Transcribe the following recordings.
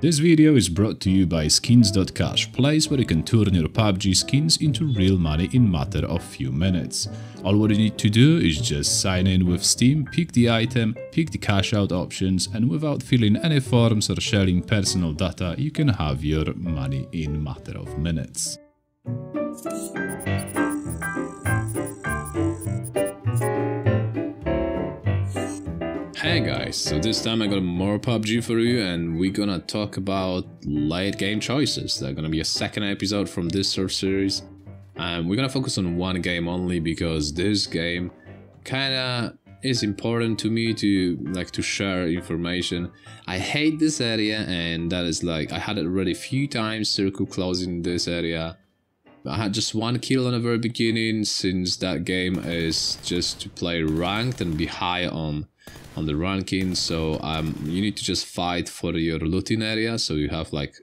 This video is brought to you by skins.cash, place where you can turn your PUBG skins into real money in matter of few minutes. All what you need to do is just sign in with Steam, pick the item, pick the cash out options, and without filling any forms or sharing personal data, you can have your money in matter of minutes. Hey guys, so this time I got more PUBG for you and we're gonna talk about late game choices. There's gonna be a second episode from this sort of series. We're gonna focus on one game only because this game kinda is important to me to share information. I hate this area, and that is like, I had it already a few times, circle closing this area. I had just one kill on the very beginning, since that game is just to play ranked and be high on the ranking. So you need to just fight for your looting area. So you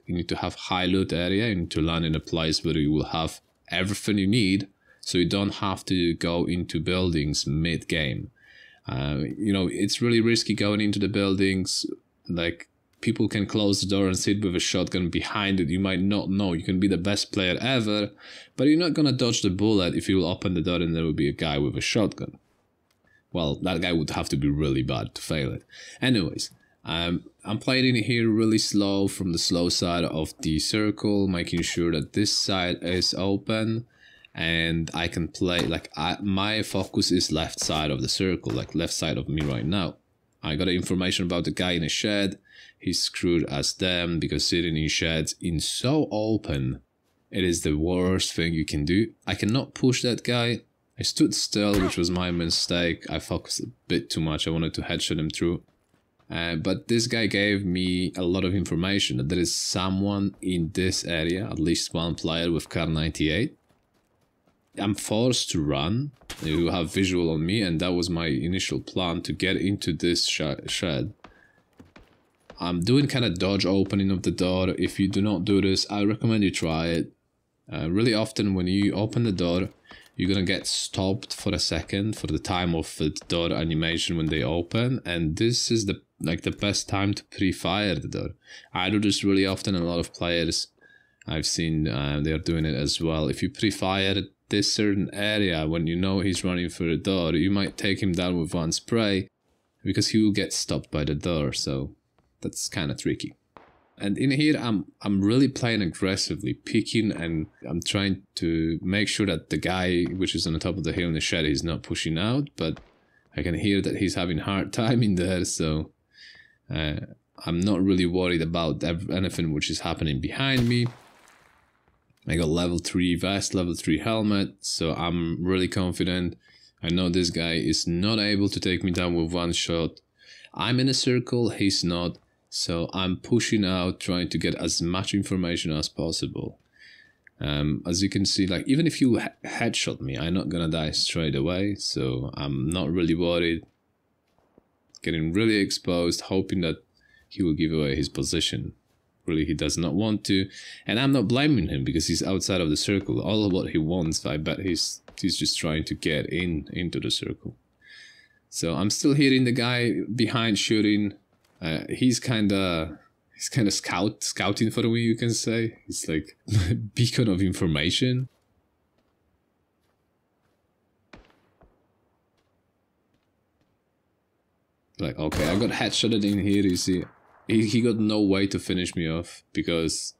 need to have high loot area. You need to land in a place where you will have everything you need, so you don't have to go into buildings mid game. It's really risky going into the buildings. Like, people can close the door and sit with a shotgun behind it. You might not know. You can be the best player ever, but you're not gonna dodge the bullet if you will open the door and there will be a guy with a shotgun. Well, that guy would have to be really bad to fail it. Anyways, I'm playing in here really slow from the slow side of the circle, making sure that this side is open and I can play, my focus is left side of the circle, like left side of me right now. I got information about the guy in a shed. He's screwed as them, because sitting in sheds in so open, it is the worst thing you can do. I cannot push that guy. I stood still, which was my mistake. I focused a bit too much. I wanted to headshot him through. But this guy gave me a lot of information that there is someone in this area, at least one player with car 98. I'm forced to run. You have visual on me, and that was my initial plan, to get into this shed. I'm doing kind of dodge opening of the door. If you do not do this, I recommend you try it. Really often when you open the door, you're gonna get stopped for a second for the time of the door animation when they open, and this is the best time to pre-fire the door. I do this really often. A lot of players I've seen they're doing it as well. If you pre-fire this certain area when you know he's running for the door, you might take him down with one spray because he will get stopped by the door. So that's kind of tricky. And in here, I'm really playing aggressively, picking, and I'm trying to make sure that the guy which is on the top of the hill in the shed is not pushing out, but I can hear that he's having a hard time in there, so I'm not really worried about anything which is happening behind me. I got level 3 vest, level 3 helmet, so I'm really confident. I know this guy is not able to take me down with one shot. I'm in a circle, he's not. So I'm pushing out, trying to get as much information as possible. As you can see, even if you headshot me, I'm not gonna die straight away. So I'm not really worried. Getting really exposed, hoping that he will give away his position. Really, he does not want to. And I'm not blaming him because he's outside of the circle. All of what he wants, I bet he's just trying to get into the circle. So I'm still hearing the guy behind shooting. He's kind of scouting for me, you can say. He's like a beacon of information. Like, okay, I got headshotted in here, you see. He got no way to finish me off because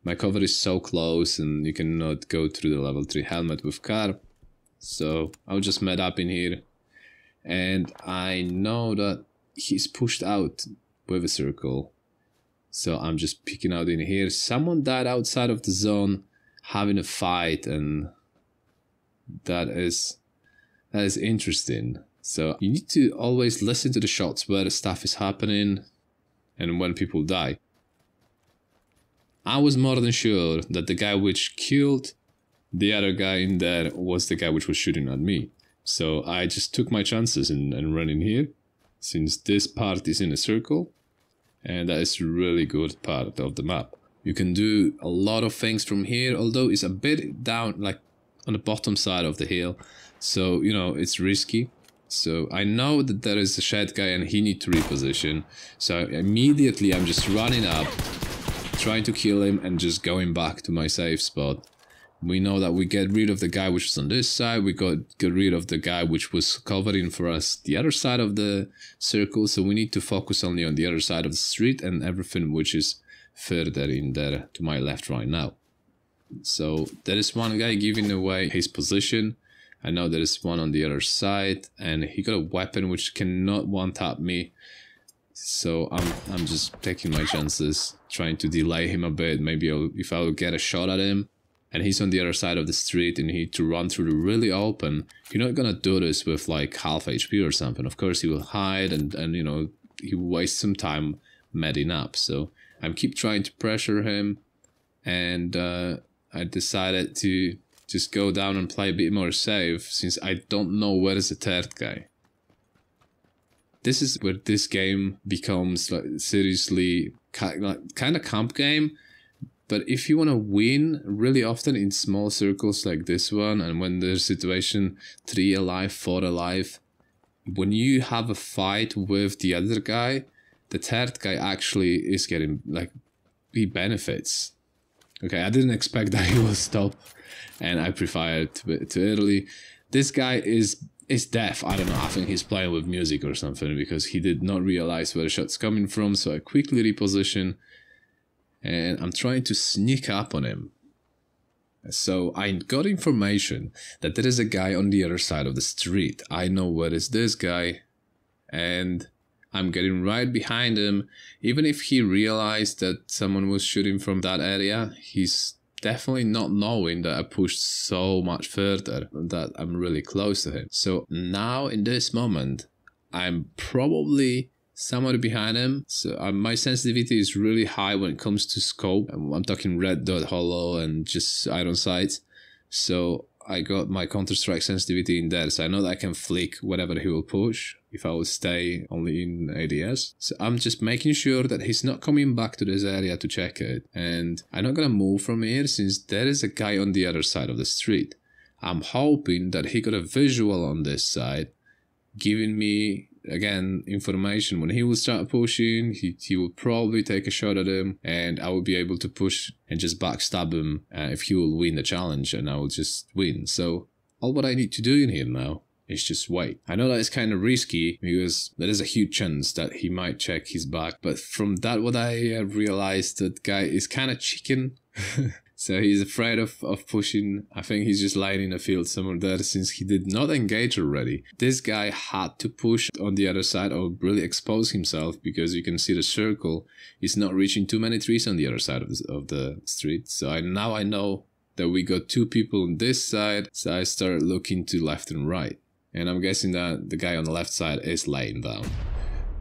my cover is so close and you cannot go through the level 3 helmet with car. So I'll just med up in here. And I know that he's pushed out with a circle, so I'm just picking out in here. Someone died outside of the zone having a fight, and that is interesting. So you need to always listen to the shots where the stuff is happening and when people die. I was more than sure that the guy which killed the other guy in there was the guy which was shooting at me. So I just took my chances and ran in here, since this part is in a circle, and that is a really good part of the map. You can do a lot of things from here, although it's a bit down, like on the bottom side of the hill, so it's risky. So I know that there is a shed guy and he needs to reposition, so immediately I'm just running up trying to kill him and just going back to my safe spot. We know that we get rid of the guy which was on this side, we get rid of the guy which was covering for us the other side of the circle, so we need to focus only on the other side of the street and everything which is further in there to my left right now. So there is one guy giving away his position. I know there is one on the other side and he got a weapon which cannot one-tap me. So I'm just taking my chances, trying to delay him a bit. Maybe if I'll get a shot at him. And he's on the other side of the street and he need to run through the really open. You're not gonna do this with like half HP or something. Of course he will hide and you know, he will waste some time medding up. So I keep trying to pressure him, and I decided to just go down and play a bit more safe since I don't know where is the third guy. This is where this game becomes like seriously kind of camp game. But if you want to win really often in small circles like this one, and when there's situation 3 alive, 4 alive, when you have a fight with the other guy, the third guy actually is getting, like, he benefits. Okay, I didn't expect that he will stop, and I pre-fired too early. This guy is deaf. I don't know, I think he's playing with music or something, because he did not realize where the shot's coming from, so I quickly reposition. And I'm trying to sneak up on him. So I got information that there is a guy on the other side of the street. I know where is this guy, and I'm getting right behind him. Even if he realized that someone was shooting from that area, he's definitely not knowing that I pushed so much further, that I'm really close to him. So now in this moment, I'm probably somewhere behind him, so my sensitivity is really high when it comes to scope. I'm talking red dot holo and just iron sights, so I got my Counter-Strike sensitivity in there, so I know that I can flick whatever he will push if I will stay only in ADS. So I'm just making sure that he's not coming back to this area to check it, and I'm not gonna move from here since there is a guy on the other side of the street. I'm hoping that he got a visual on this side, giving me again information. When he will start pushing, he will probably take a shot at him, and I will be able to push and just backstab him if he will win the challenge, and I will just win. So all what I need to do in here now is just wait. I know that it's kind of risky because there is a huge chance that he might check his back, but from that what I realized, that guy is kind of chicken. So he's afraid of pushing. I think he's just lying in the field somewhere there since he did not engage already. This guy had to push on the other side or really expose himself, because you can see the circle is not reaching too many trees on the other side of the street. So now I know that we got 2 people on this side, so I started looking to left and right. And I'm guessing that the guy on the left side is laying down,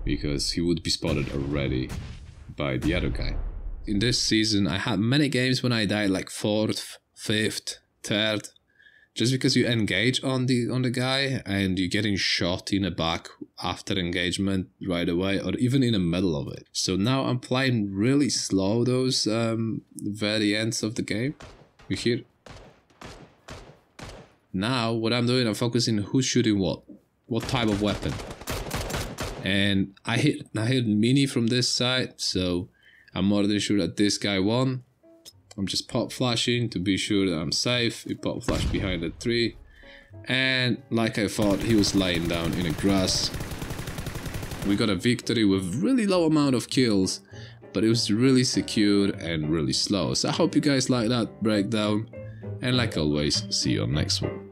because he would be spotted already by the other guy. In this season, I had many games when I died like 4th, 5th, 3rd, just because you engage on the guy and you're getting shot in the back after engagement right away, or even in the middle of it. So now I'm playing really slow those very ends of the game. You hear? Now what I'm doing, I'm focusing who's shooting what type of weapon. And I hit mini from this side, so I'm more than sure that this guy won. I'm just pop flashing to be sure that I'm safe. He pop flashed behind the tree, and like I thought, he was lying down in the grass. We got a victory with really low amount of kills, but it was really secure and really slow. So I hope you guys like that breakdown, and like always, see you on next one.